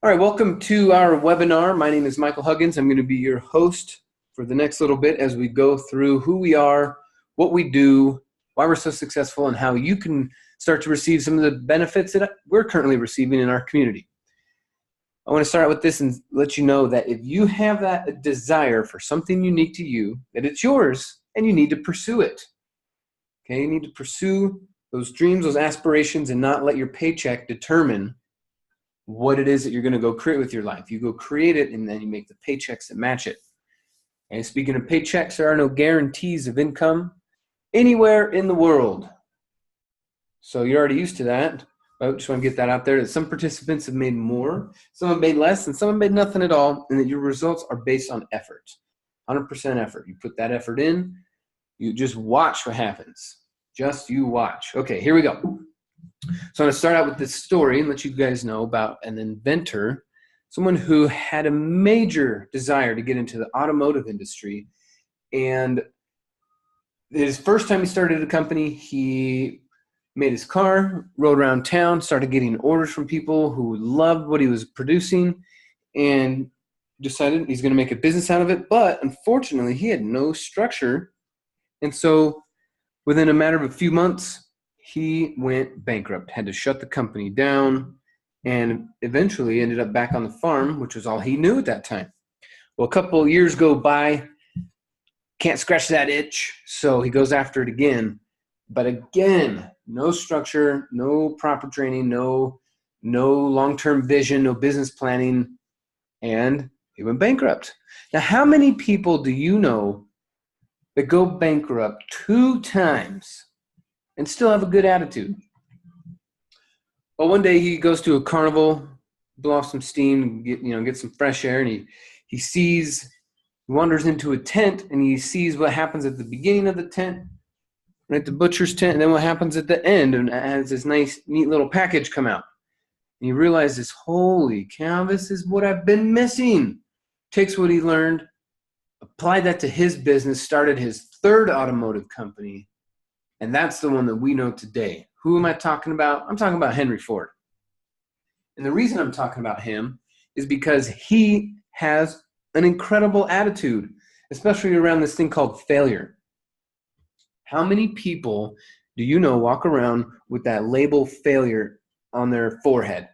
All right, welcome to our webinar. My name is Michael Huggins. I'm going to be your host for the next little bit as we go through who we are, what we do, why we're so successful, and how you can start to receive some of the benefits that we're currently receiving in our community. I want to start out with this and let you know that if you have that desire for something unique to you, that it's yours and you need to pursue it. Okay, you need to pursue those dreams, those aspirations, and not let your paycheck determine what it is that you're going to go create with your life. You go create it, and then you make the paychecks that match it. And speaking of paychecks, there are no guarantees of income anywhere in the world. So you're already used to that. I just want to get that out there, that some participants have made more, some have made less, and some have made nothing at all, and that your results are based on effort, 100% effort. You put that effort in, you just watch what happens. Just you watch. Okay, here we go. So I'm going to start out with this story and let you guys know about an inventor, someone who had a major desire to get into the automotive industry. And his first time he started a company, he made his car, rode around town, started getting orders from people who loved what he was producing, and decided he's going to make a business out of it. But unfortunately, he had no structure. And so within a matter of a few months, he went bankrupt, had to shut the company down, and eventually ended up back on the farm, which was all he knew at that time. Well, a couple of years go by, can't scratch that itch, so he goes after it again. But again, no structure, no proper training, no long-term vision, no business planning, and he went bankrupt. Now, how many people do you know that go bankrupt 2 times and still have a good attitude? Well, one day he goes to a carnival, blow off some steam, get some fresh air, and he wanders into a tent, and he sees what happens at the beginning of the tent, right, the butcher's tent, and then what happens at the end, and has this nice, neat little package come out. And he realizes, holy cow, this is what I've been missing. Takes what he learned, applied that to his business, started his 3rd automotive company, and that's the one that we know today. Who am I talking about? I'm talking about Henry Ford. And the reason I'm talking about him is because he has an incredible attitude, especially around this thing called failure. How many people do you know walk around with that label failure on their forehead?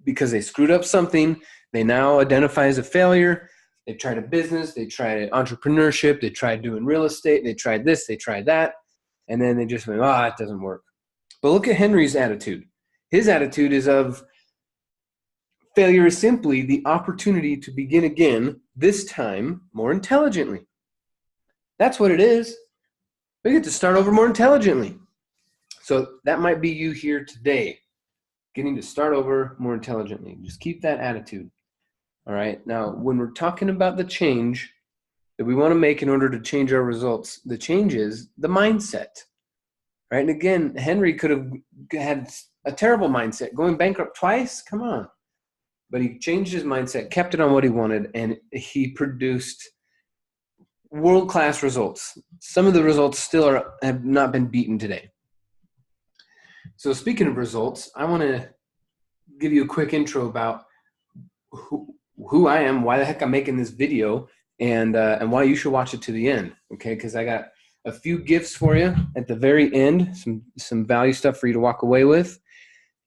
Because they screwed up something, they now identify as a failure. They tried a business, they tried entrepreneurship, they tried doing real estate, they tried this, they tried that. And then they just went, it doesn't work. But look at Henry's attitude. His attitude is of failure is simply the opportunity to begin again, this time more intelligently. That's what it is. We get to start over more intelligently. So that might be you here today, getting to start over more intelligently. Just keep that attitude. All right. Now, when we're talking about the change that we want to make in order to change our results, the change is the mindset, right? And again, Henry could have had a terrible mindset, going bankrupt twice. Come on. But he changed his mindset, kept it on what he wanted, and he produced world-class results. Some of the results still have not been beaten today. So speaking of results, I want to give you a quick intro about who I am, why the heck I'm making this video, and why you should watch it to the end, okay? Because I got a few gifts for you at the very end, some value stuff for you to walk away with,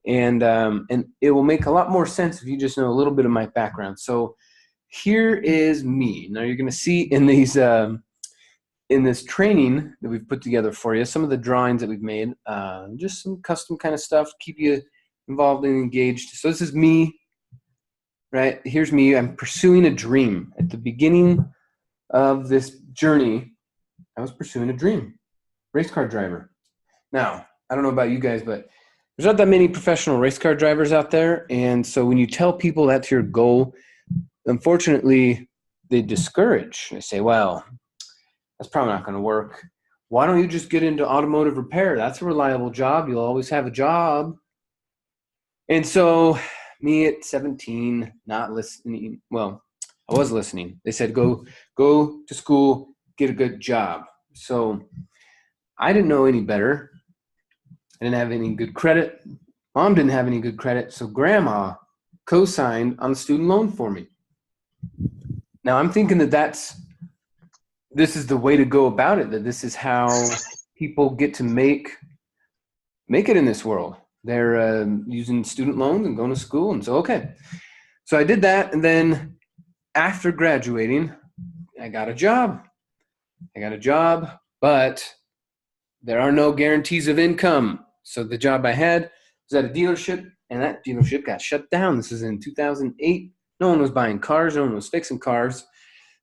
and it will make a lot more sense if you just know a little bit of my background. So here is me. Now you're going to see in these in this training that we've put together for you, some of the drawings that we've made, just some custom kind of stuff to keep you involved and engaged. So this is me. Right, here's me. I'm pursuing a dream. At the beginning of this journey, I was pursuing a dream. Race car driver. Now, I don't know about you guys, but there's not that many professional race car drivers out there. And so when you tell people that's your goal, unfortunately, they discourage. They say, well, that's probably not going to work. Why don't you just get into automotive repair? That's a reliable job. You'll always have a job. And so me at 17, not listening. Well, I was listening. They said, go to school, get a good job. So I didn't know any better. I didn't have any good credit. Mom didn't have any good credit. So grandma co-signed on the student loan for me. Now I'm thinking that this is the way to go about it, that this is how people get to make it in this world. They're using student loans and going to school. And so, okay. So I did that. And then after graduating, I got a job. But there are no guarantees of income. So the job I had was at a dealership, and that dealership got shut down. This is in 2008. No one was buying cars. No one was fixing cars.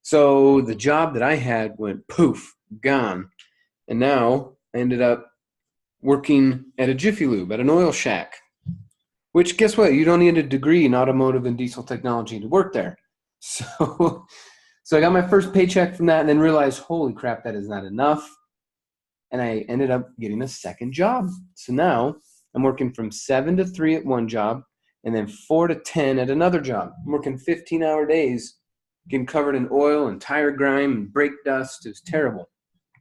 So the job that I had went poof, gone. And now I ended up working at a Jiffy Lube, at an oil shack, which, guess what? You don't need a degree in automotive and diesel technology to work there. So I got my first paycheck from that and then realized, holy crap, that is not enough. And I ended up getting a second job. So now I'm working from 7 to 3 at one job and then 4 to 10 at another job. I'm working 15-hour days, getting covered in oil and tire grime and brake dust. It was terrible.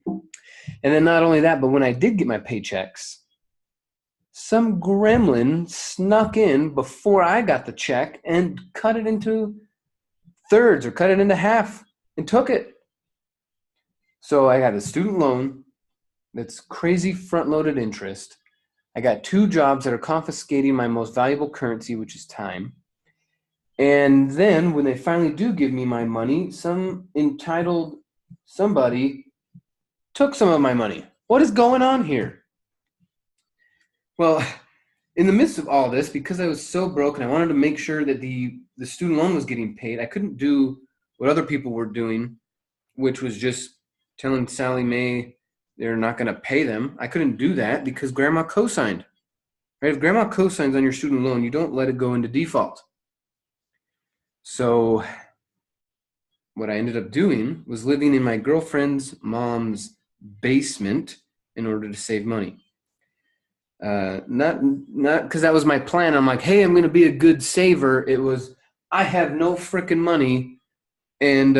And then not only that, but when I did get my paychecks, some gremlin snuck in before I got the check and cut it into thirds or cut it into half and took it. So I got a student loan that's crazy front-loaded interest. I got 2 jobs that are confiscating my most valuable currency, which is time. And then when they finally do give me my money, some entitled somebody took some of my money. What is going on here? Well, in the midst of all this, because I was so broke and I wanted to make sure that the student loan was getting paid, I couldn't do what other people were doing, which was just telling Sally Mae they're not going to pay them. I couldn't do that because grandma co-signed. Right? If grandma co-signs on your student loan, you don't let it go into default. So what I ended up doing was living in my girlfriend's mom's basement in order to save money. Not because that was my plan. I'm like, hey, I'm going to be a good saver. It was, I have no freaking money, and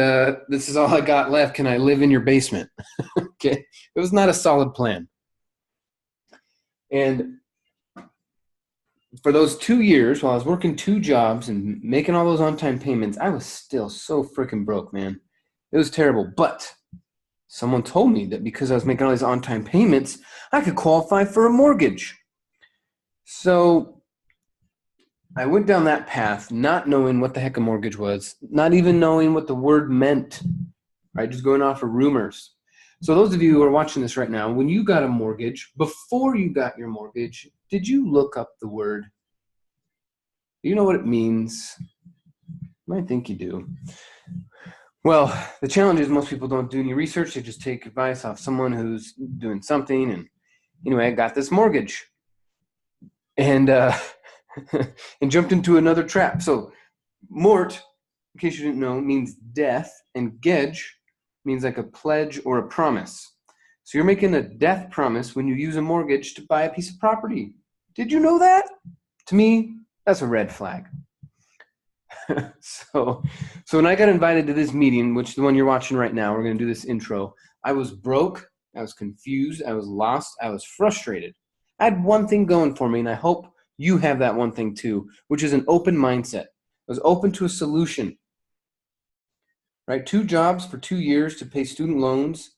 this is all I got left. Can I live in your basement? Okay, it was not a solid plan. And for those 2 years, while I was working 2 jobs and making all those on-time payments, I was still so freaking broke, man. It was terrible. But someone told me that because I was making all these on-time payments, I could qualify for a mortgage. So I went down that path, not knowing what the heck a mortgage was, not even knowing what the word meant, right? Just going off of rumors. So those of you who are watching this right now, when you got a mortgage, before you got your mortgage, did you look up the word? Do you know what it means? You might think you do. Well, the challenge is most people don't do any research. They just take advice off someone who's doing something. And anyway, I got this mortgage and and jumped into another trap. So mort, in case you didn't know, means death, and gedge means like a pledge or a promise. So you're making a death promise when you use a mortgage to buy a piece of property. Did you know that? To me, that's a red flag. So when I got invited to this meeting, which is the one you're watching right now, we're going to do this intro. I was broke. I was confused. I was lost. I was frustrated. I had one thing going for me, and I hope you have that one thing too, which is an open mindset. I was open to a solution. Right? 2 jobs for 2 years to pay student loans,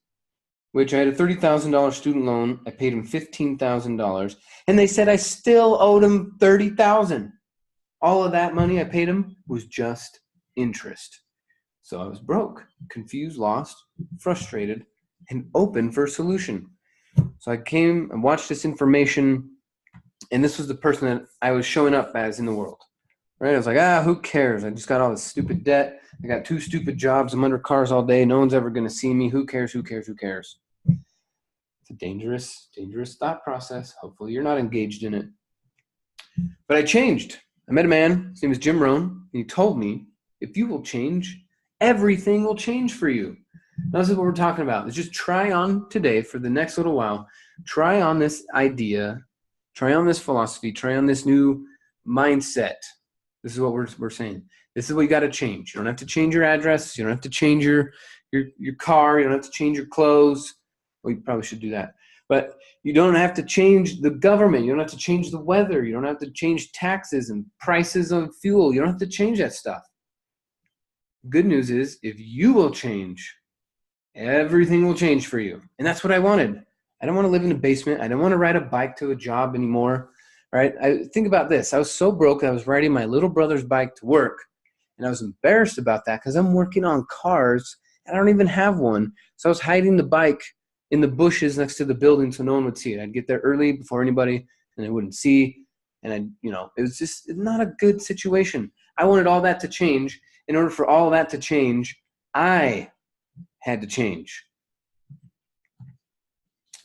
which I had a $30,000 student loan. I paid them $15,000, and they said I still owed them $30,000. All of that money I paid them was just interest. So I was broke, confused, lost, frustrated, and open for a solution. So I came and watched this information, and this was the person that I was showing up as in the world. Right? I was like, who cares? I just got all this stupid debt. I got 2 stupid jobs. I'm under cars all day. No one's ever going to see me. Who cares? Who cares? Who cares? It's a dangerous thought process. Hopefully you're not engaged in it. But I changed. I met a man. His name is Jim Rohn. And he told me, if you will change, everything will change for you. Now, this is what we're talking about. Let's just try on today for the next little while. Try on this idea. Try on this philosophy. Try on this new mindset. This is what we're saying. This is what you got to change. You don't have to change your address. You don't have to change your car. You don't have to change your clothes. Well, you probably should do that. But you don't have to change the government. You don't have to change the weather. You don't have to change taxes and prices of fuel. You don't have to change that stuff. Good news is, if you will change, everything will change for you. And that's what I wanted. I don't want to live in a basement. I don't want to ride a bike to a job anymore. Right? Think about this. I was so broke, I was riding my little brother's bike to work. And I was embarrassed about that because I'm working on cars and I don't even have one. So I was hiding the bike in the bushes next to the building so no one would see it. I'd get there early before anybody and they wouldn't see. And it was just not a good situation. I wanted all that to change. In order for all that to change, I had to change.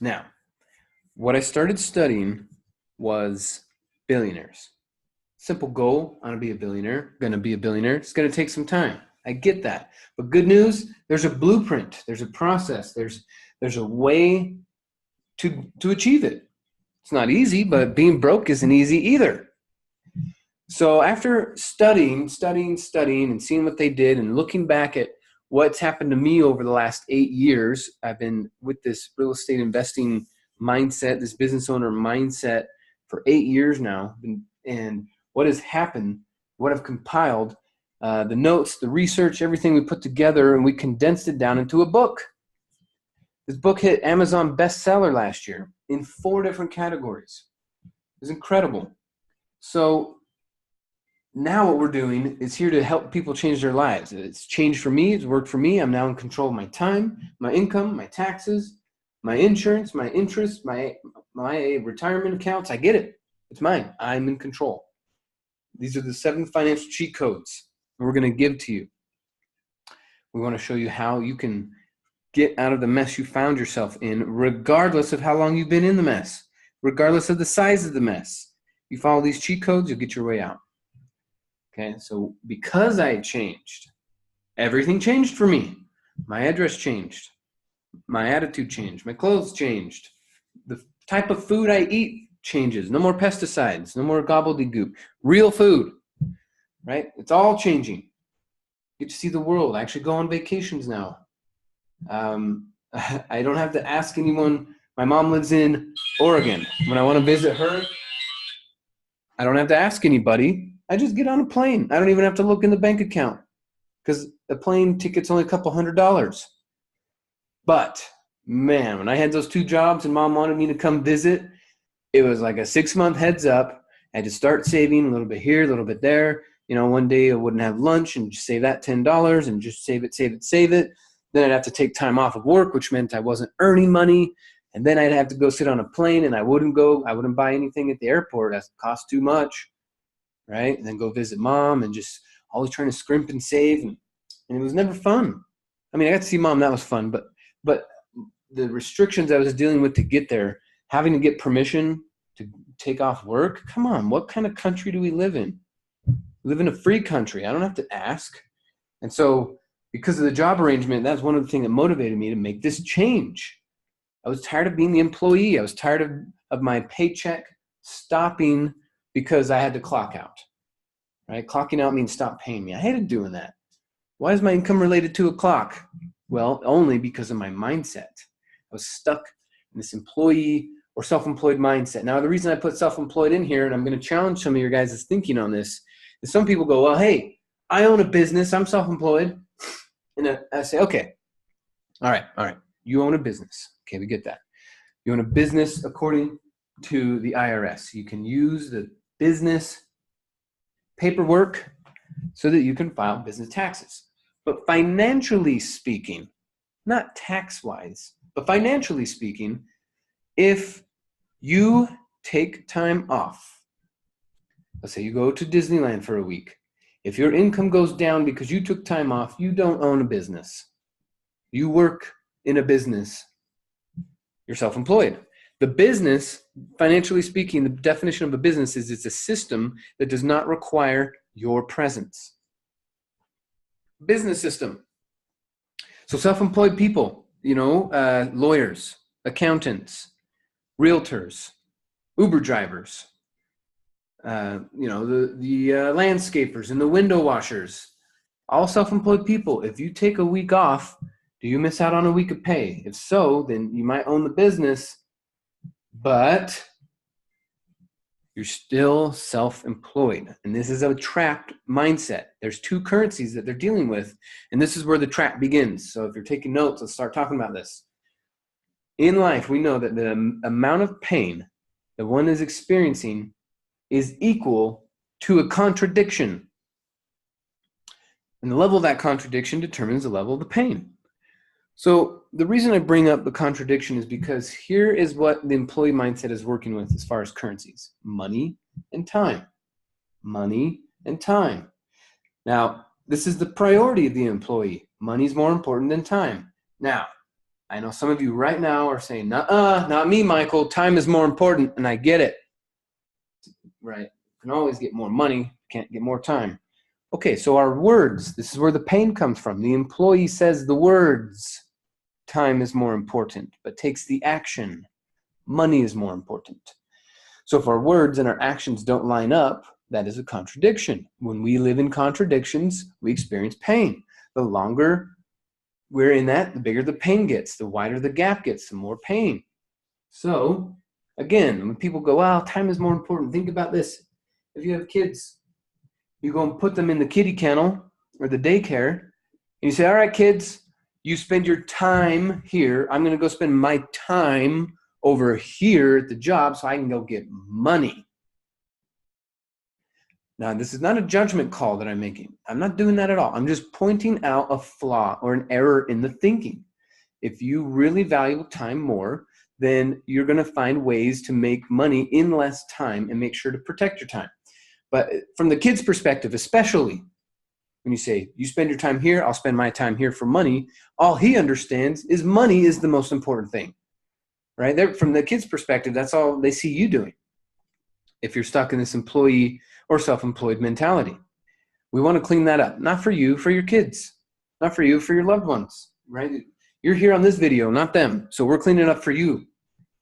Now, what I started studying was billionaires. Simple goal, I want to be a billionaire, going to be a billionaire. It's going to take some time. I get that. But good news, there's a blueprint, there's a process, there's a way to achieve it. It's not easy, but being broke isn't easy either. So after studying and seeing what they did and looking back at what's happened to me over the last 8 years, I've been with this real estate investing mindset, this business owner mindset for 8 years now. And what has happened, what I've compiled, the notes, the research, everything we put together, and we condensed it down into a book. This book hit Amazon bestseller last year in 4 different categories. It was incredible. So now what we're doing is here to help people change their lives. It's changed for me. It's worked for me. I'm now in control of my time, my income, my taxes, my insurance, my interest, my retirement accounts. I get it. It's mine. I'm in control. These are the 7 financial cheat codes we're going to give to you. We want to show you how you can get out of the mess you found yourself in, regardless of how long you've been in the mess, regardless of the size of the mess. You follow these cheat codes, you'll get your way out. Okay, so because I changed, everything changed for me. My address changed. My attitude changed. My clothes changed. The type of food I eat changes. No more pesticides. No more gobbledygook. Real food, right? It's all changing. Get to see the world. I actually go on vacations now. I don't have to ask anyone. My mom lives in Oregon. When I want to visit her, I don't have to ask anybody. I just get on a plane. I don't even have to look in the bank account because the plane ticket's only a couple $100. But man, when I had those 2 jobs and mom wanted me to come visit, it was like a 6-month heads up. I had to start saving a little bit here, a little bit there. One day I wouldn't have lunch and just save that $10 and just save it. Then I'd have to take time off of work, which meant I wasn't earning money. And then I'd have to go sit on a plane and I wouldn't buy anything at the airport. That cost too much, right? And then go visit mom and just always trying to scrimp and save. And it was never fun. I mean, I got to see mom. That was fun. But the restrictions I was dealing with to get there, having to get permission to take off work. Come on, what kind of country do we live in? We live in a free country. I don't have to ask. And so because of the job arrangement, that's one of the things that motivated me to make this change. I was tired of being the employee. I was tired of my paycheck stopping because I had to clock out, right? Clocking out means stop paying me. I hated doing that. Why is my income related to a clock? Well, only because of my mindset. I was stuck in this employee or self-employed mindset. Now, the reason I put self-employed in here, and I'm going to challenge some of your guys' thinking on this, is some people go, well, hey, I own a business. I'm self-employed. And I say, okay, all right. You own a business. Okay, we get that. You own a business according to the IRS. You can use the business paperwork so that you can file business taxes. But financially speaking, not tax-wise, but financially speaking, if you take time off, let's say you go to Disneyland for a week, if your income goes down because you took time off, you don't own a business. You work in a business. You're self-employed. The business, financially speaking, the definition of a business is it's a system that does not require your presence. Business system. So self-employed people, lawyers, accountants, realtors, Uber drivers, the landscapers and the window washers, all self-employed people. If you take a week off, do you miss out on a week of pay? If so, then you might own the business, but you're still self-employed. And this is a trapped mindset. There's two currencies that they're dealing with, and this is where the trap begins. So if you're taking notes, let's start talking about this. In life, we know that the amount of pain that one is experiencing is equal to a contradiction. And the level of that contradiction determines the level of the pain. So the reason I bring up the contradiction is because here is what the employee mindset is working with as far as currencies: money and time. Money and time. Now, this is the priority of the employee. Money is more important than time. Now, I know some of you right now are saying, not me, Michael. Time is more important, and I get it. Right? You can always get more money, can't get more time. Okay, so our words, this is where the pain comes from. The employee says the words, time is more important, but takes the action. Money is more important. So if our words and our actions don't line up, that is a contradiction. When we live in contradictions, we experience pain. The longer we're in that, the bigger the pain gets. The wider the gap gets, the more pain. So again, when people go, well, time is more important, think about this. If you have kids, you go and put them in the kiddie kennel or the daycare, and you say, all right, kids, you spend your time here. I'm going to go spend my time over here at the job so I can go get money. Now, this is not a judgment call that I'm making. I'm not doing that at all. I'm just pointing out a flaw or an error in the thinking. If you really value time more, then you're going to find ways to make money in less time and make sure to protect your time. But from the kid's perspective, especially when you say, you spend your time here, I'll spend my time here for money, all he understands is money is the most important thing, right? From the kid's perspective, that's all they see you doing. If you're stuck in this employee or self-employed mentality, we want to clean that up. Not for you, for your kids. Not for you, for your loved ones, right? You're here on this video, not them. So we're cleaning it up for you.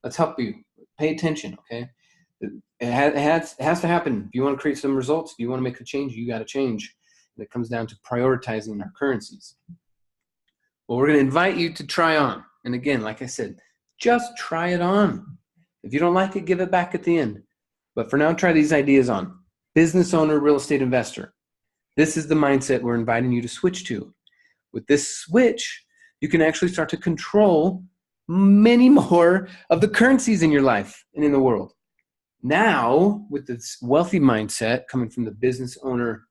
Let's help you. Pay attention, okay? It has to happen. If you want to create some results, if you want to make a change, you got to change. And it comes down to prioritizing our currencies. Well, we're going to invite you to try on. And again, like I said, just try it on. If you don't like it, give it back at the end. But for now, try these ideas on. Business owner, real estate investor. This is the mindset we're inviting you to switch to. With this switch, you can actually start to control many more of the currencies in your life and in the world. Now, with this wealthy mindset coming from the business owner,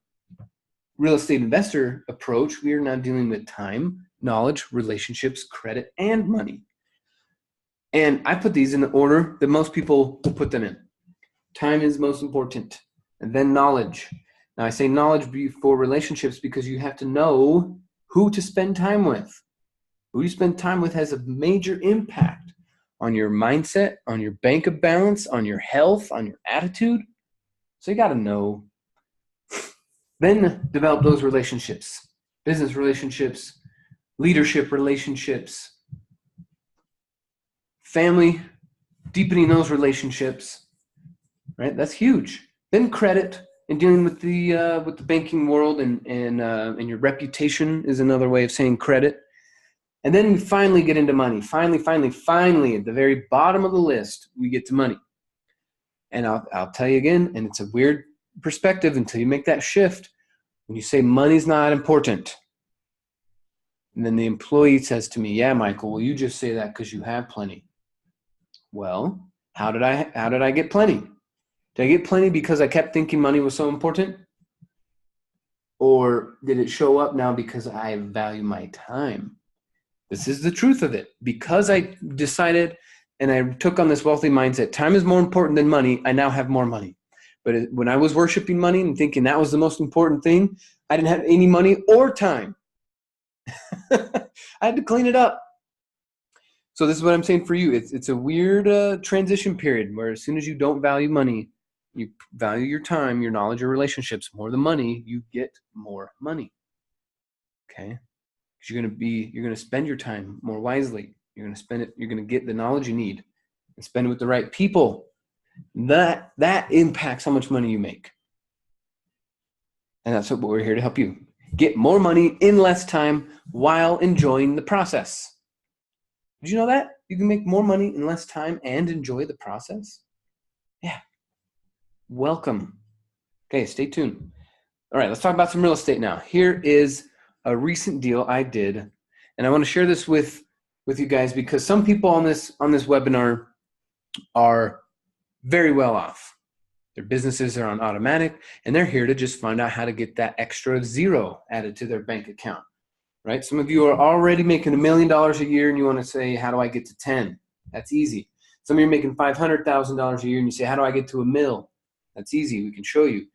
real estate investor approach, we are now dealing with time, knowledge, relationships, credit, and money. And I put these in the order that most people will put them in. Time is most important, and then knowledge. Now, I say knowledge before relationships because you have to know who to spend time with. Who you spend time with has a major impact on your mindset, on your bank of balance, on your health, on your attitude. So you got to know. Then develop those relationships, business relationships, leadership relationships, family, deepening those relationships, right? That's huge. Then credit and dealing with the banking world and your reputation is another way of saying credit. And then we finally get into money. Finally, at the very bottom of the list, we get to money. And I'll tell you again, and it's a weird perspective until you make that shift. When you say money's not important, and then the employee says to me, yeah, Michael, well, you just say that because you have plenty. Well, how did I get plenty? Did I get plenty because I kept thinking money was so important? Or did it show up now because I value my time? This is the truth of it. Because I decided and I took on this wealthy mindset, time is more important than money, I now have more money. But when I was worshiping money and thinking that was the most important thing, I didn't have any money or time. I had to clean it up. So this is what I'm saying for you. It's a weird transition period where as soon as you don't value money, you value your time, your knowledge, your relationships more than money, you get more money. Okay? Because you're gonna spend your time more wisely. You're gonna spend it, you're gonna get the knowledge you need and spend it with the right people. That impacts how much money you make. And that's what we're here to help you. Get more money in less time while enjoying the process. Did you know that? you can make more money in less time and enjoy the process? Yeah. Welcome. Okay, stay tuned. All right, let's talk about some real estate now. Here is a recent deal I did, and I want to share this with you guys because some people on this webinar are very well off. Their businesses are on automatic, and they're here to just find out how to get that extra zero added to their bank account, right? Some of you are already making $1 million a year, and you want to say, how do I get to 10? That's easy. Some of you are making $500,000 a year, and you say, how do I get to $1 million? That's easy. We can show you.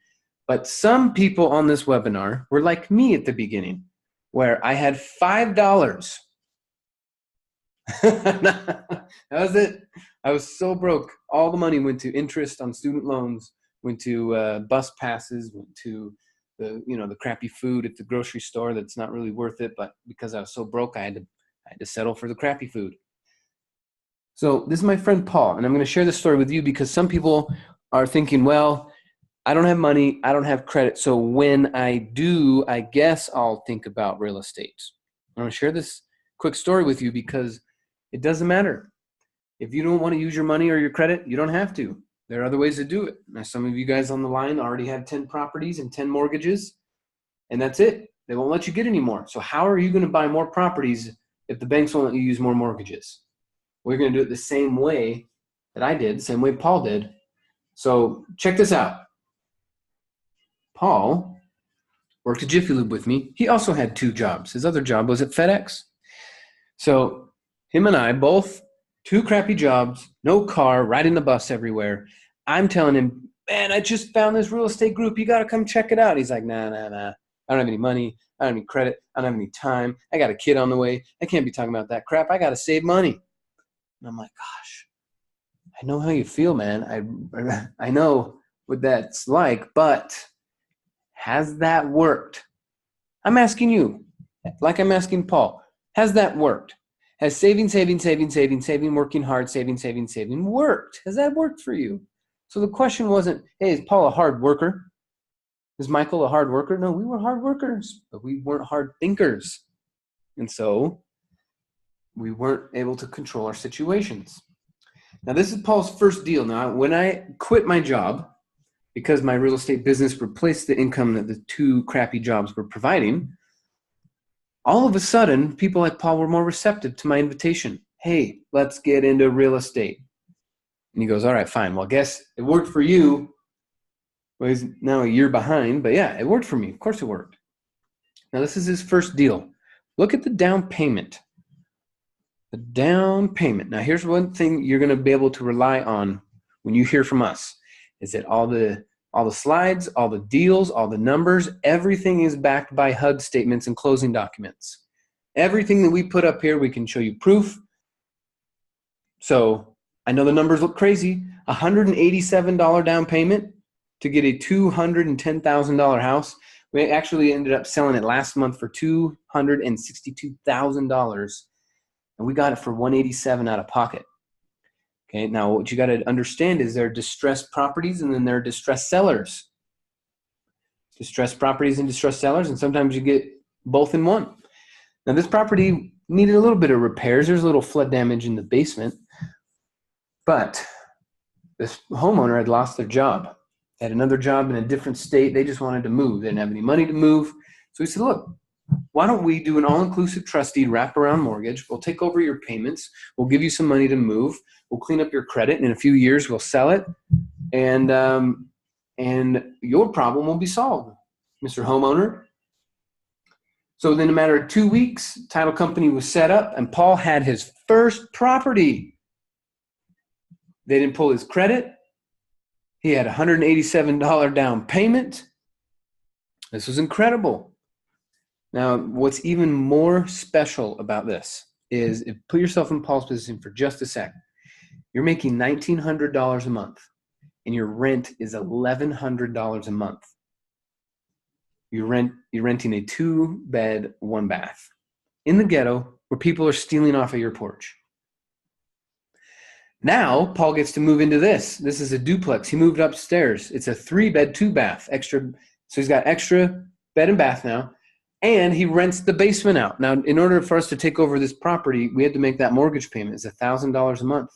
But some people on this webinar were like me at the beginning, where I had $5. That was it. I was so broke. All the money went to interest on student loans, went to bus passes, went to the crappy food at the grocery store that's not really worth it. But because I was so broke, I had to settle for the crappy food. So this is my friend Paul, and I'm going to share this story with you because some people are thinking, well, I don't have money, I don't have credit, so when I do, I guess I'll think about real estate. I'm going to share this quick story with you because it doesn't matter. If you don't want to use your money or your credit, you don't have to. There are other ways to do it. Now, some of you guys on the line already have 10 properties and 10 mortgages, and that's it. They won't let you get any more. So how are you going to buy more properties if the banks won't let you use more mortgages? We're going to do it the same way that I did, the same way Paul did. So check this out. Paul worked at Jiffy Lube with me. He also had 2 jobs. His other job was at FedEx. So him and I both, 2 crappy jobs, no car, riding the bus everywhere. I'm telling him, man, I just found this real estate group. You got to come check it out. He's like, nah. I don't have any money. I don't have any credit. I don't have any time. I got a kid on the way. I can't be talking about that crap. I got to save money. And I'm like, gosh, I know how you feel, man. I know what that's like, but has that worked? I'm asking you, like I'm asking Paul, has that worked? Has saving, working hard, saving worked? Has that worked for you? So the question wasn't, hey, is Paul a hard worker? Is Michael a hard worker? No, we were hard workers, but we weren't hard thinkers. And so we weren't able to control our situations. Now, this is Paul's first deal. Now, when I quit my job, because my real estate business replaced the income that the 2 crappy jobs were providing, all of a sudden, people like Paul were more receptive to my invitation. Hey, let's get into real estate. And he goes, all right, fine. Well, I guess it worked for you. Well, he's now a year behind, but yeah, it worked for me. Of course it worked. Now, this is his first deal. Look at the down payment. The down payment. Now, here's one thing you're going to be able to rely on when you hear from us. Is that all the slides, all the deals, all the numbers, everything is backed by HUD statements and closing documents. Everything that we put up here, we can show you proof. So I know the numbers look crazy. $187 down payment to get a $210,000 house. We actually ended up selling it last month for $262,000, and we got it for $187 out of pocket. Okay, now what you got to understand is there are distressed properties and then there are distressed sellers. Distressed properties and distressed sellers, and sometimes you get both in one. Now this property needed a little bit of repairs. There's a little flood damage in the basement, but this homeowner had lost their job. They had another job in a different state. They just wanted to move. They didn't have any money to move. So he said, look, why don't we do an all-inclusive trust deed wraparound mortgage? We'll take over your payments. We'll give you some money to move. We'll clean up your credit. And in a few years, we'll sell it. And your problem will be solved, Mr. Homeowner. So then in a matter of 2 weeks, title company was set up, and Paul had his first property. They didn't pull his credit. He had $187 down payment. This was incredible. Now, what's even more special about this is, put yourself in Paul's position for just a sec. You're making $1,900 a month, and your rent is $1,100 a month. You're renting a 2-bed, 1-bath in the ghetto where people are stealing off of your porch. Now, Paul gets to move into this. This is a duplex. He moved upstairs. It's a 3-bed, 2-bath, extra. So he's got extra bed and bath now. And he rents the basement out. Now, in order for us to take over this property, we had to make that mortgage payment. It's $1,000 a month.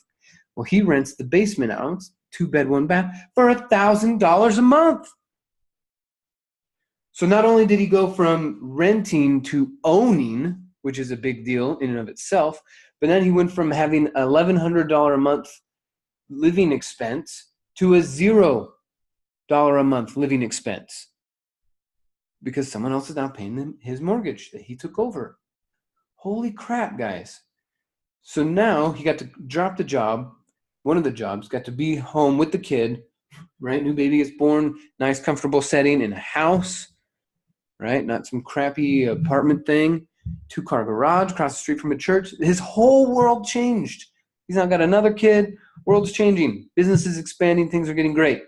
Well, he rents the basement out, 2-bed, 1-bath, for $1,000 a month. So not only did he go from renting to owning, which is a big deal in and of itself, but then he went from having $1,100 a month living expense to a $0 a month living expense, because someone else is now paying him his mortgage that he took over. Holy crap, guys. So now he got to drop the job, one of the jobs, got to be home with the kid, right? New baby is born, nice, comfortable setting in a house, right? Not some crappy apartment thing, 2-car garage across the street from a church. His whole world changed. He's now got another kid. World's changing. Business is expanding. Things are getting great.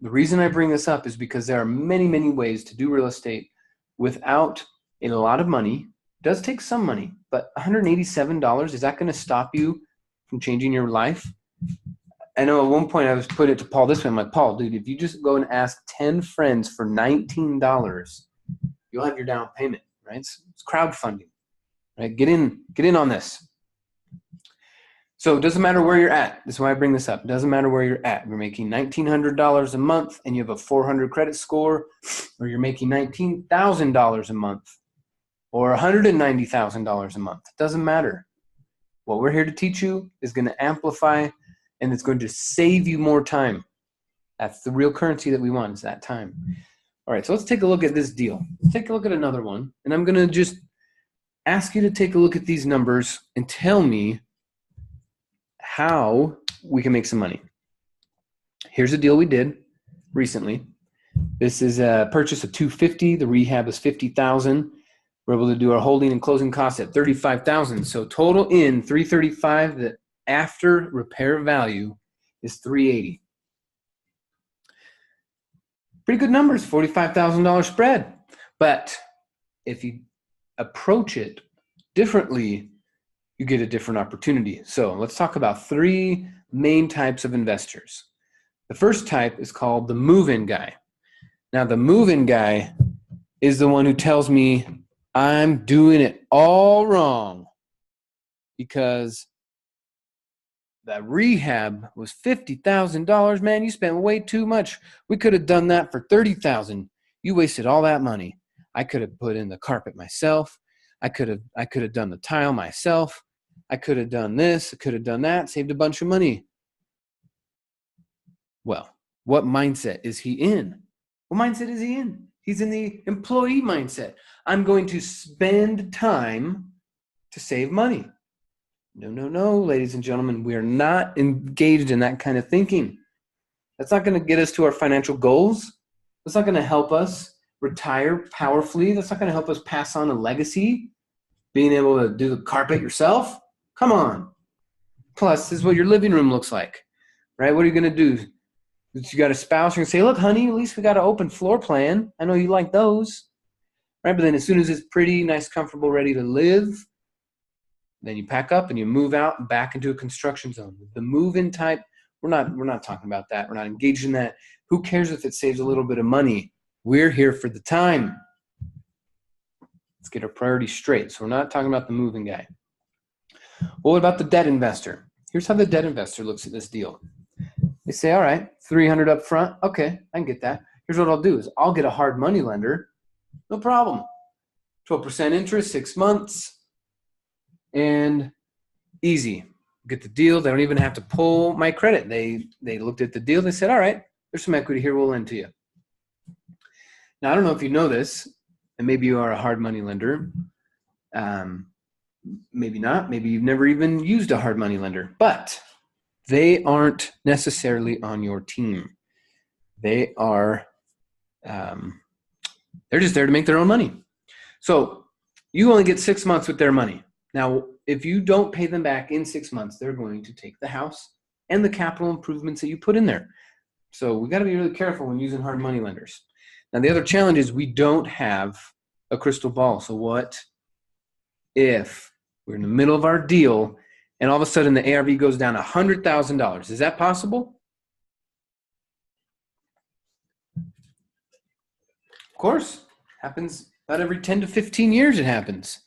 The reason I bring this up is because there are many, many ways to do real estate without a lot of money. It does take some money, but $187, is that going to stop you from changing your life? I know at one point I was put it to Paul this way. I'm like, Paul, dude, if you just go and ask 10 friends for $19, you'll have your down payment, right? It's crowdfunding, right? Get in on this. So it doesn't matter where you're at. This is why I bring this up. It doesn't matter where you're at. You're making $1,900 a month and you have a 400 credit score, or you're making $19,000 a month or $190,000 a month. It doesn't matter. What we're here to teach you is going to amplify, and it's going to save you more time. That's the real currency that we want, is that time. All right, so let's take a look at this deal. Let's take a look at another one. And I'm going to just ask you to take a look at these numbers and tell me how we can make some money. Here's a deal we did recently. This is a purchase of $250,000. The rehab is $50,000. We're able to do our holding and closing costs at $35,000. So total in $335,000. The after repair value is $380,000. Pretty good numbers, $45,000 spread. But if you approach it differently, you get a different opportunity. So let's talk about 3 main types of investors. The first type is called the move-in guy. Now, the move-in guy is the one who tells me I'm doing it all wrong because that rehab was $50,000. Man, you spent way too much. We could have done that for $30,000. You wasted all that money. I could have put in the carpet myself. I could have done the tile myself. I could have done this. I could have done that. Saved a bunch of money. Well, what mindset is he in? What mindset is he in? He's in the employee mindset. I'm going to spend time to save money. No, ladies and gentlemen, we are not engaged in that kind of thinking. That's not going to get us to our financial goals. That's not going to help us retire powerfully. That's not going to help us pass on a legacy, being able to do the carpet yourself. Come on. Plus, this is what your living room looks like, right? What are you going to do? You got a spouse, you're going to say, look, honey, at least we got an open floor plan. I know you like those, right? But then as soon as it's pretty, nice, comfortable, ready to live, then you pack up and you move out back into a construction zone. The move-in type, we're not talking about that. We're not engaged in that. Who cares if it saves a little bit of money? We're here for the time. Let's get our priorities straight. So we're not talking about the move-in guy. Well, what about the debt investor? Here's how the debt investor looks at this deal. They say, all right, $300 up front. Okay, I can get that. Here's what I'll do is I'll get a hard money lender. No problem. 12% interest, 6 months. And easy. Get the deal. They don't even have to pull my credit. They looked at the deal. They said, all right, there's some equity here. We'll lend to you. Now, I don't know if you know this, and maybe you are a hard money lender. Maybe not. Maybe you've never even used a hard money lender. But they aren't necessarily on your team. They are, they're just there to make their own money. So you only get 6 months with their money. Now, if you don't pay them back in 6 months, they're going to take the house and the capital improvements that you put in there. So we got to be really careful when using hard money lenders. Now, the other challenge is we don't have a crystal ball. So what if we're in the middle of our deal and all of a sudden the ARV goes down $100,000? Is that possible? Of course. Happens About every 10 to 15 years it happens.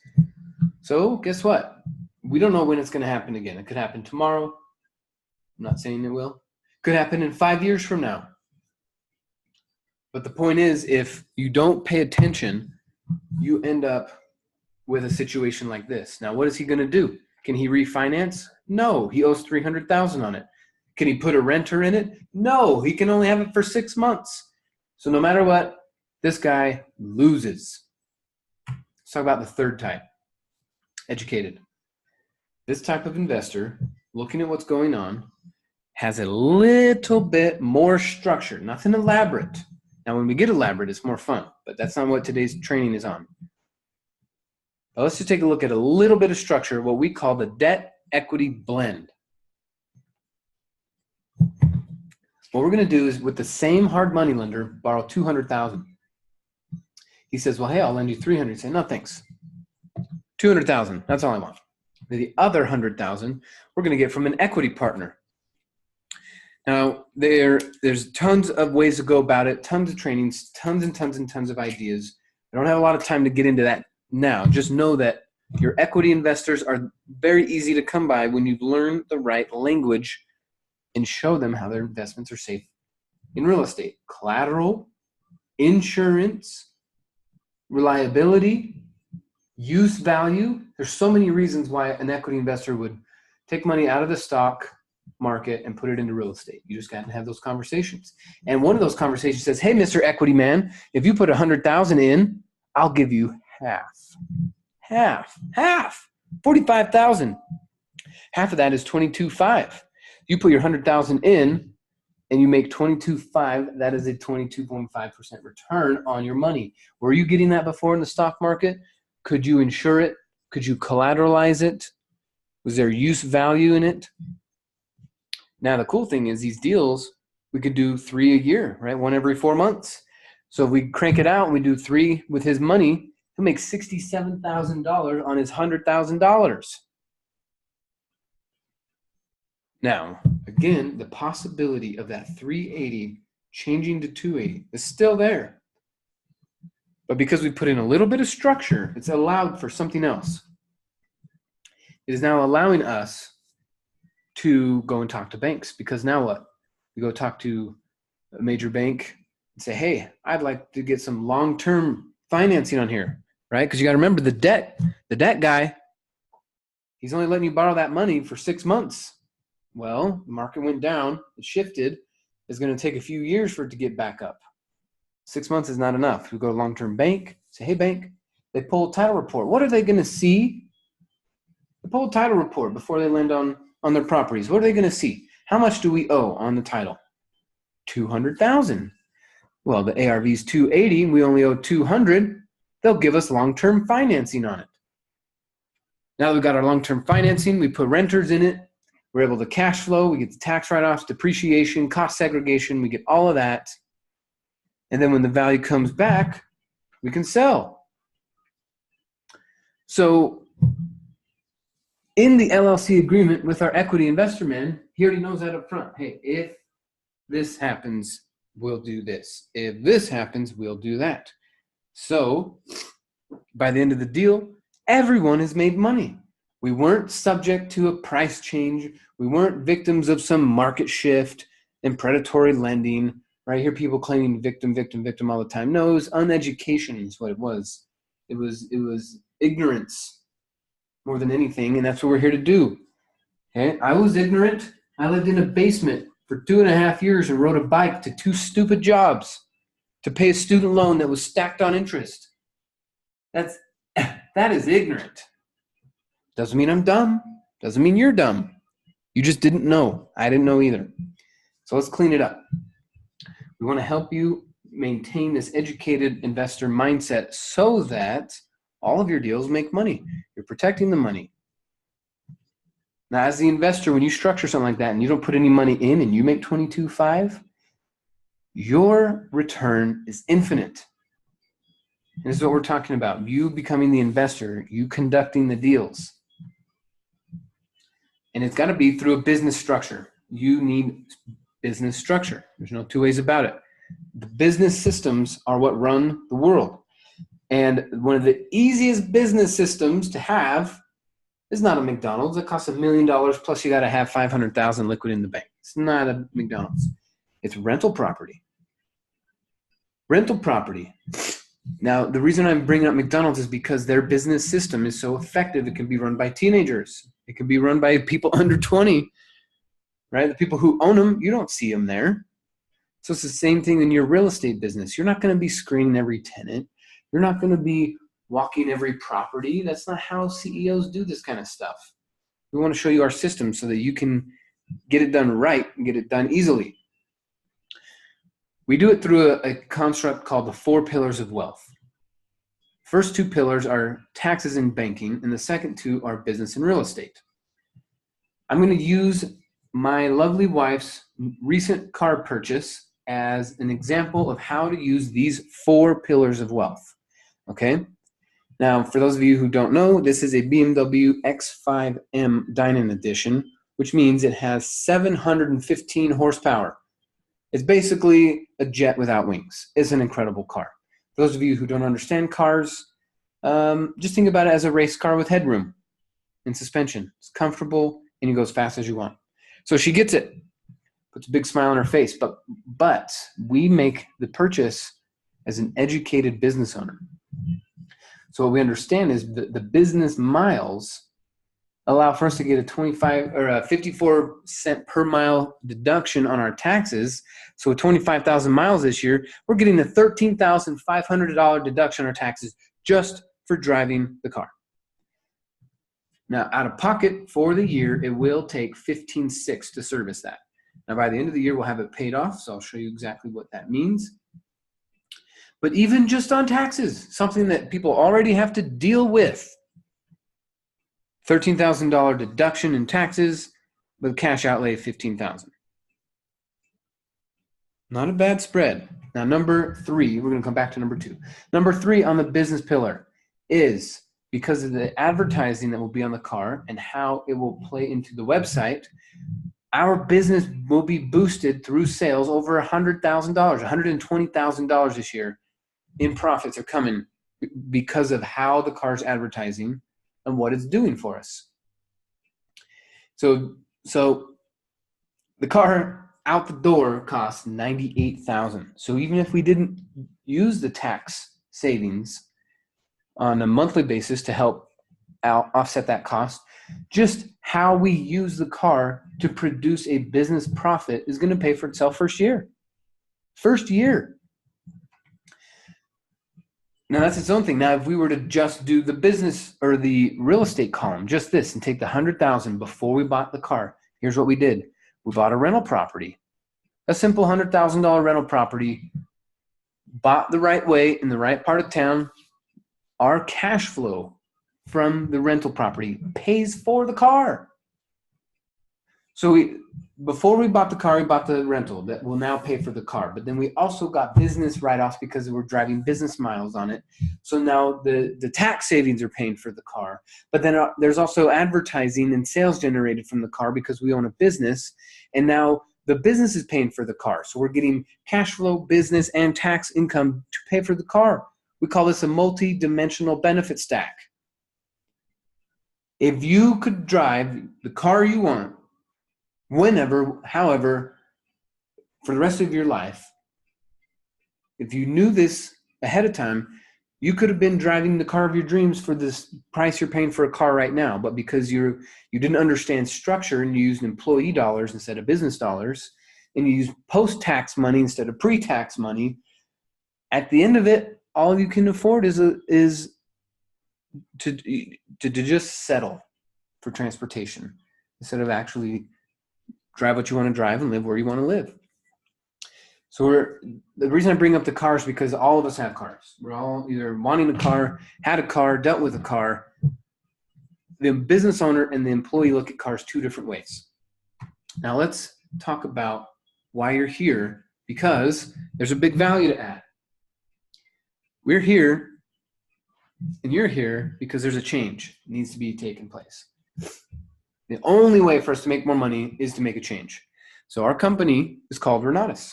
So guess what? We don't know when it's going to happen again. It could happen tomorrow. I'm not saying it will. It could happen in 5 years from now. But the point is, if you don't pay attention, you end up with a situation like this. Now, what is he going to do? Can he refinance? No, he owes $300,000 on it. Can he put a renter in it? No, he can only have it for 6 months. So no matter what, this guy loses. Let's talk about the third type, educated. This type of investor, looking at what's going on, has a little bit more structure, nothing elaborate. Now, when we get elaborate, it's more fun, but that's not what today's training is on. But let's just take a look at a little bit of structure, what we call the debt equity blend. What we're going to do is, with the same hard money lender, borrow $200,000. He says, well, hey, I'll lend you $300,000. You say, no, thanks. $200,000, that's all I want. The other $100,000 we're going to get from an equity partner. Now, there's tons of ways to go about it, tons of trainings, tons and tons and tons of ideas. I don't have a lot of time to get into that now. Just know that your equity investors are very easy to come by when you learn the right language and show them how their investments are safe in real estate. Collateral, insurance, reliability, use value. There's so many reasons why an equity investor would take money out of the stock market and put it into real estate. You just got to have those conversations. And one of those conversations says, hey, Mr. Equity Man, if you put $100,000 in, I'll give you half, 45,000. Half of that is 22.5. You put your 100,000 in and you make 22.5, that is a 22.5% return on your money. Were you getting that before in the stock market? Could you insure it? Could you collateralize it? Was there use value in it? Now, the cool thing is these deals, we could do 3 a year, right? 1 every 4 months. So if we crank it out and we do 3 with his money, he'll make $67,000 on his $100,000. Now, again, the possibility of that 380 changing to 280 is still there. But because we put in a little bit of structure, it's allowed for something else. It is now allowing us to go and talk to banks, because now what? We go talk to a major bank and say, hey, I'd like to get some long-term financing on here, right? Because you got to remember the debt guy, he's only letting you borrow that money for 6 months. Well, the market went down, it shifted. It's going to take a few years for it to get back up. 6 months is not enough. We go to a long-term bank, say, hey, bank, they pull a title report. What are they going to see? They pull a title report before they lend on their properties. What are they going to see? How much do we owe on the title? $200,000. Well, the ARV is $280, and we only owe $200. They'll give us long-term financing on it. Now that we've got our long-term financing, we put renters in it. We're able to cash flow. We get the tax write-offs, depreciation, cost segregation. We get all of that. And then when the value comes back, we can sell. So in the LLC agreement with our equity investor man, he already knows that up front. Hey, if this happens, we'll do this. If this happens, we'll do that. So by the end of the deal, everyone has made money. We weren't subject to a price change. We weren't victims of some market shift and predatory lending. Right? I hear people claiming victim all the time. No, it was uneducation is what it was. It was ignorance more than anything, and that's what we're here to do. Okay? I was ignorant. I lived in a basement for 2.5 years and rode a bike to 2 stupid jobs to pay a student loan that was stacked on interest. That is ignorant. Doesn't mean I'm dumb. Doesn't mean you're dumb. You just didn't know. I didn't know either. So let's clean it up. We want to help you maintain this educated investor mindset so that all of your deals make money. You're protecting the money. Now, as the investor, when you structure something like that and you don't put any money in and you make 22.5, your return is infinite. And this is what we're talking about. You becoming the investor, you conducting the deals. And it's got to be through a business structure. You need business structure. There's no 2 ways about it. The business systems are what run the world. And one of the easiest business systems to have is not a McDonald's. It costs $1 million plus you got to have 500,000 liquid in the bank. It's not a McDonald's. It's rental property. Rental property. Now, the reason I'm bringing up McDonald's is because their business system is so effective. It can be run by teenagers. It can be run by people under 20, right? The people who own them, you don't see them there. So it's the same thing in your real estate business. You're not going to be screening every tenant. You're not going to be walking every property. That's not how CEOs do this kind of stuff. We want to show you our system so that you can get it done right and get it done easily. We do it through a construct called the 4 pillars of wealth. First 2 pillars are taxes and banking, and the second 2 are business and real estate. I'm going to use my lovely wife's recent car purchase as an example of how to use these 4 pillars of wealth. Okay? Now, for those of you who don't know, this is a BMW X5M Dining Edition, which means it has 715 horsepower. It's basically a jet without wings. It's an incredible car. For those of you who don't understand cars, just think about it as a race car with headroom and suspension. It's comfortable and you go as fast as you want. So she gets it, puts a big smile on her face, but we make the purchase as an educated business owner. So what we understand is the business miles allow for us to get a 25 or a 54 cent per mile deduction on our taxes. So with 25,000 miles this year, we're getting a $13,500 deduction on our taxes just for driving the car. Now, out of pocket for the year, it will take $15,600 to service that. Now, by the end of the year, we'll have it paid off. So I'll show you exactly what that means. But even just on taxes, something that people already have to deal with, $13,000 deduction in taxes with a cash outlay of $15,000. Not a bad spread. Now, number 3, we're going to come back to number 2. Number 3 on the business pillar is because of the advertising that will be on the car and how it will play into the website, our business will be boosted through sales over $100,000, $120,000 this year in profits are coming because of how the car's advertising and what it's doing for us. So the car out the door costs $98,000. So even if we didn't use the tax savings on a monthly basis to help offset that cost, just how we use the car to produce a business profit is going to pay for itself first year. First year. Now that's its own thing. Now, if we were to just do the business or the real estate column, just this, and take the $100,000 before we bought the car, here's what we did. We bought a rental property, a simple $100,000 rental property, bought the right way in the right part of town. Our cash flow from the rental property pays for the car. So before we bought the car, we bought the rental that will now pay for the car. But then we also got business write-offs because we're driving business miles on it. So now the tax savings are paying for the car. But then there's also advertising and sales generated from the car because we own a business. And now the business is paying for the car. So we're getting cash flow, business, and tax income to pay for the car. We call this a multi-dimensional benefit stack. If you could drive the car you want, whenever, however, for the rest of your life, if you knew this ahead of time, you could have been driving the car of your dreams for this price you're paying for a car right now. But because you didn't understand structure and you used employee dollars instead of business dollars, and you used post-tax money instead of pre-tax money, at the end of it, all you can afford is to just settle for transportation instead of actually drive what you want to drive and live where you want to live. So the reason I bring up the car is because all of us have cars. We're all either wanting a car, had a car, dealt with a car. The business owner and the employee look at cars 2 different ways. Now let's talk about why you're here, because there's a big value to add. We're here and you're here because there's a change that needs to be taking place. The only way for us to make more money is to make a change. So our company is called Renatus.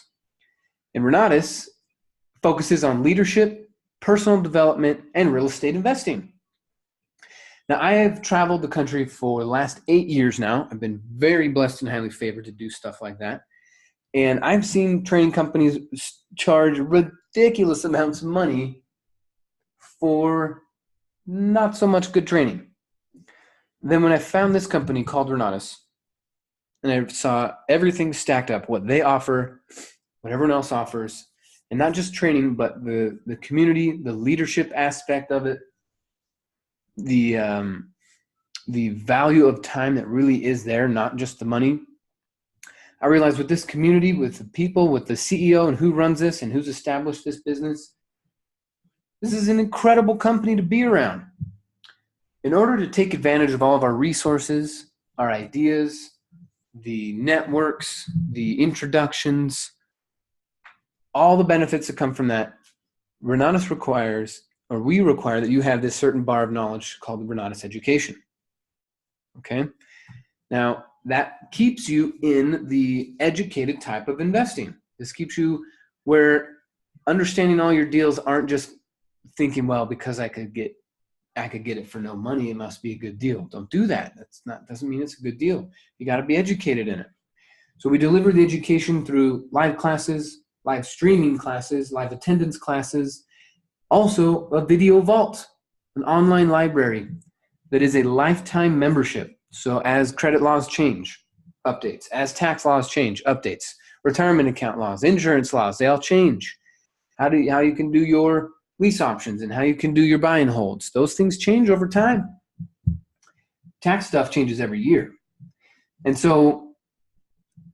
And Renatus focuses on leadership, personal development, and real estate investing. Now, I have traveled the country for the last 8 years now. I've been very blessed and highly favored to do stuff like that. And I've seen training companies charge ridiculous amounts of money for not so much good training. Then when I found this company called Renatus, and I saw everything stacked up, what they offer, what everyone else offers, and not just training, but the community, the leadership aspect of it, the value of time that really is there, not just the money. I realized with this community, with the people, with the CEO and who runs this and who's established this business, this is an incredible company to be around. In order to take advantage of all of our resources, our ideas, the networks, the introductions, all the benefits that come from that, Renatus requires, or we require, that you have this certain bar of knowledge called the Renatus education. Okay? Now, that keeps you in the educated type of investing. This keeps you where understanding all your deals aren't just thinking, well, because I could get it for no money, it must be a good deal. Don't do that. Doesn't mean it's a good deal. You got to be educated in it. So we deliver the education through live classes, live streaming classes, live attendance classes, also a video vault, an online library that is a lifetime membership. So as credit laws change, updates. As tax laws change, updates. Retirement account laws, insurance laws, they all change. How you can do your lease options and how you can do your buy and holds. Those things change over time. Tax stuff changes every year. And so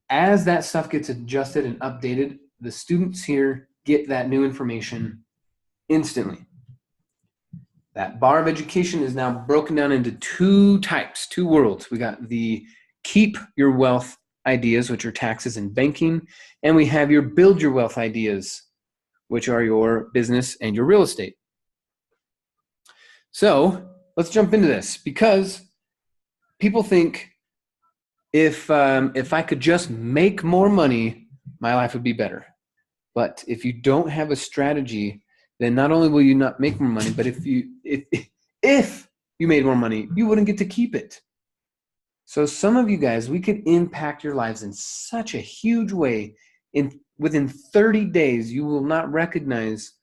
as that stuff gets adjusted and updated, the students here get that new information instantly. That bar of education is now broken down into two types, two worlds. We got the keep your wealth ideas, which are taxes and banking, and we have your build your wealth ideas, which are your business and your real estate. So let's jump into this, because people think if I could just make more money, my life would be better. But if you don't have a strategy, then not only will you not make more money, but if you made more money, you wouldn't get to keep it. So some of you guys, we could impact your lives in such a huge way. Within 30 days, you will not recognize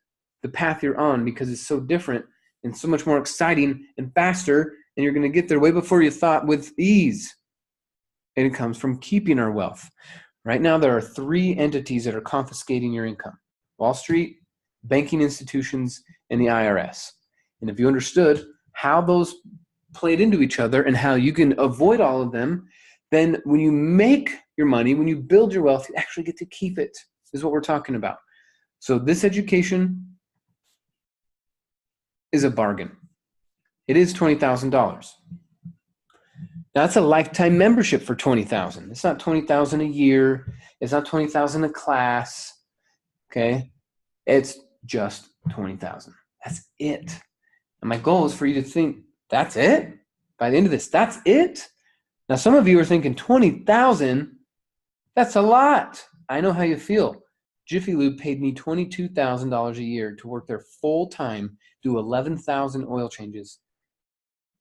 the path you're on because it's so different and so much more exciting and faster, and you're going to get there way before you thought with ease. And it comes from keeping our wealth. Right now, there are 3 entities that are confiscating your income: Wall Street, banking institutions, and the IRS. And if you understood how those played into each other and how you can avoid all of them, then when you make your money, when you build your wealth, you actually get to keep it. This is what we're talking about. So this education is a bargain. It is $20,000. Now that's a lifetime membership for $20,000. It's not $20,000 a year. It's not $20,000 a class. Okay? It's just $20,000. That's it. And my goal is for you to think, that's it? By the end of this, that's it? Now, some of you are thinking, $20,000? That's a lot. I know how you feel. Jiffy Lube paid me $22,000 a year to work there full time, do 11,000 oil changes.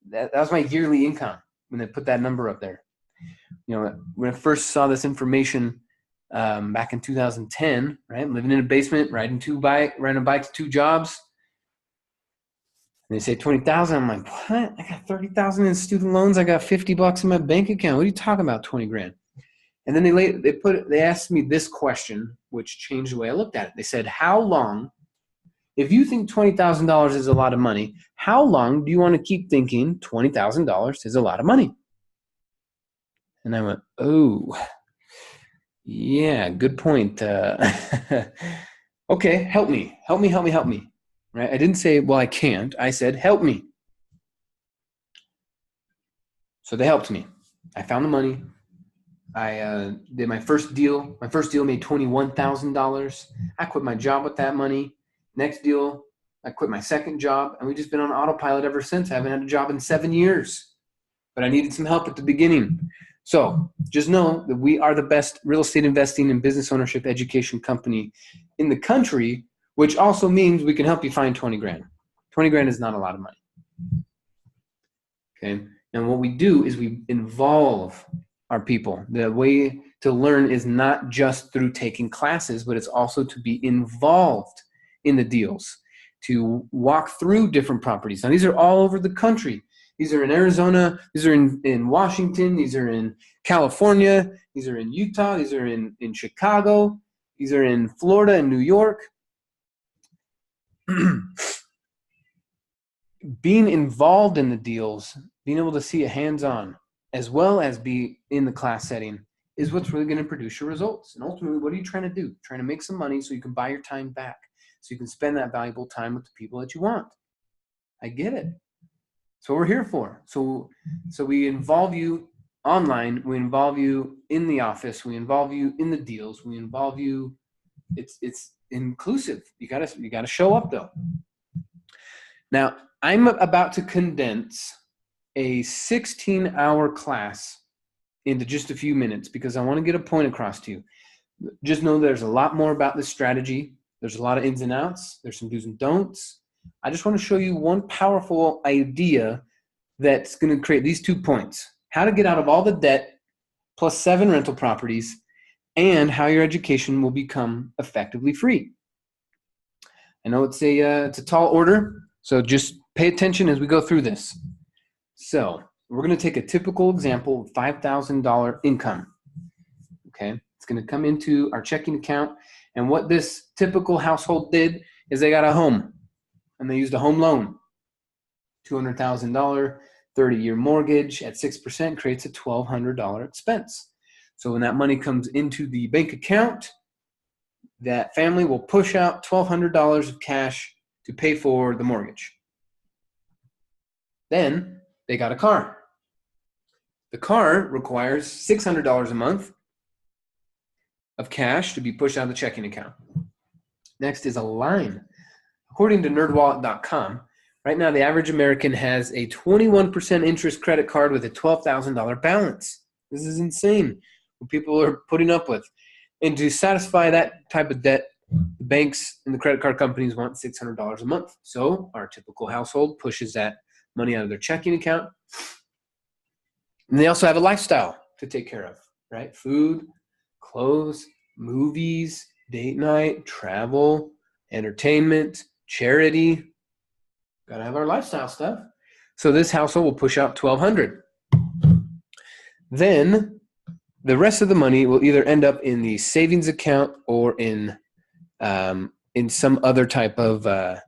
That was my yearly income when they put that number up there. You know, when I first saw this information back in 2010, right? Living in a basement, riding a bike to 2 jobs. And they say 20,000. I'm like, what? I got 30,000 in student loans. I got $50 in my bank account. What are you talking about? 20 grand. And then they asked me this question, which changed the way I looked at it. They said, how long, if you think $20,000 is a lot of money, how long do you want to keep thinking $20,000 is a lot of money? And I went, oh, yeah, good point. Okay, help me. Right? I didn't say, well, I can't. I said, help me. So they helped me. I found the money. I did my first deal. My first deal made $21,000. I quit my job with that money. Next deal, I quit my second job, and we've just been on autopilot ever since. I haven't had a job in 7 years, but I needed some help at the beginning. So just know that we are the best real estate investing and business ownership education company in the country which also means we can help you find 20 grand. 20 grand is not a lot of money. Okay. And what we do is we involve our people. The way to learn is not just through taking classes, but it's also to be involved in the deals, to walk through different properties. Now, these are all over the country. These are in Arizona. These are in Washington. These are in California. These are in Utah. These are in Chicago. These are in Florida and New York. Being involved in the deals, being able to see it hands-on, as well as be in the class setting, is what's really going to produce your results. And ultimately, what are you trying to do? Trying to make some money so you can buy your time back, so you can spend that valuable time with the people that you want. I get it. That's what we're here for. So we involve you online. We involve you in the office. We involve you in the deals. We involve you. It's inclusive. You gotta show up though. Now, I'm about to condense a 16-hour class into just a few minutes because I want to get a point across to you. Just know there's a lot more about this strategy. There's a lot of ins and outs. There's some do's and don'ts. I just want to show you one powerful idea that's going to create these 2 points. How to get out of all the debt plus 7 rental properties and how your education will become effectively free. I know it's a tall order, so just pay attention as we go through this. So we're going to take a typical example of $5,000 income. Okay, it's going to come into our checking account, and what this typical household did is they got a home, and they used a home loan. $200,000, 30-year mortgage at 6% creates a $1,200 expense. So when that money comes into the bank account, that family will push out $1,200 of cash to pay for the mortgage. Then they got a car. The car requires $600 a month of cash to be pushed out of the checking account. Next is a line. According to nerdwallet.com, right now the average American has a 21% interest credit card with a $12,000 balance. This is insane what people are putting up with. And to satisfy that type of debt, the banks and the credit card companies want $600 a month. So our typical household pushes that money out of their checking account. And they also have a lifestyle to take care of, right? Food, clothes, movies, date night, travel, entertainment, charity. Got to have our lifestyle stuff. So this household will push out $1,200. Then the rest of the money will either end up in the savings account or in some other type of, well,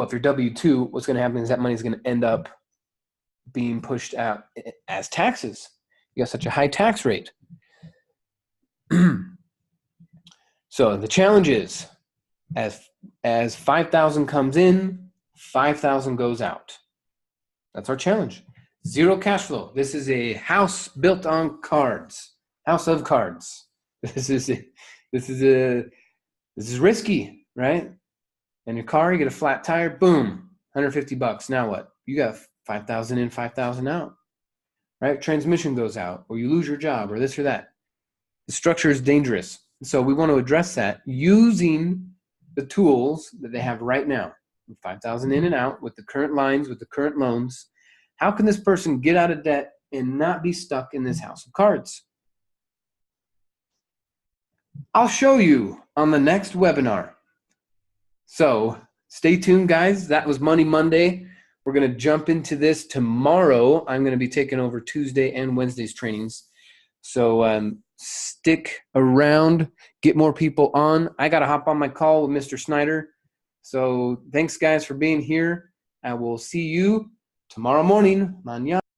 if you're W-2, what's going to happen is that money is going to end up being pushed out as taxes. You got such a high tax rate. So the challenge is, as 5,000 comes in, 5,000 goes out. That's our challenge. Zero cash flow. This is a house built on cards. House of cards. This is risky, right? And your car, you get a flat tire, boom, $150. Now what? You got 5,000 in, 5,000 out, right? Transmission goes out, or you lose your job, or this or that. The structure is dangerous. So we want to address that using the tools that they have right now. 5,000 in and out with the current lines, with the current loans. How can this person get out of debt and not be stuck in this house of cards? I'll show you on the next webinar. So stay tuned, guys. That was Money Monday. We're going to jump into this tomorrow. I'm going to be taking over Tuesday and Wednesday's trainings. So stick around, get more people on. I got to hop on my call with Mr. Snyder. So thanks, guys, for being here. I will see you tomorrow morning. Mañana.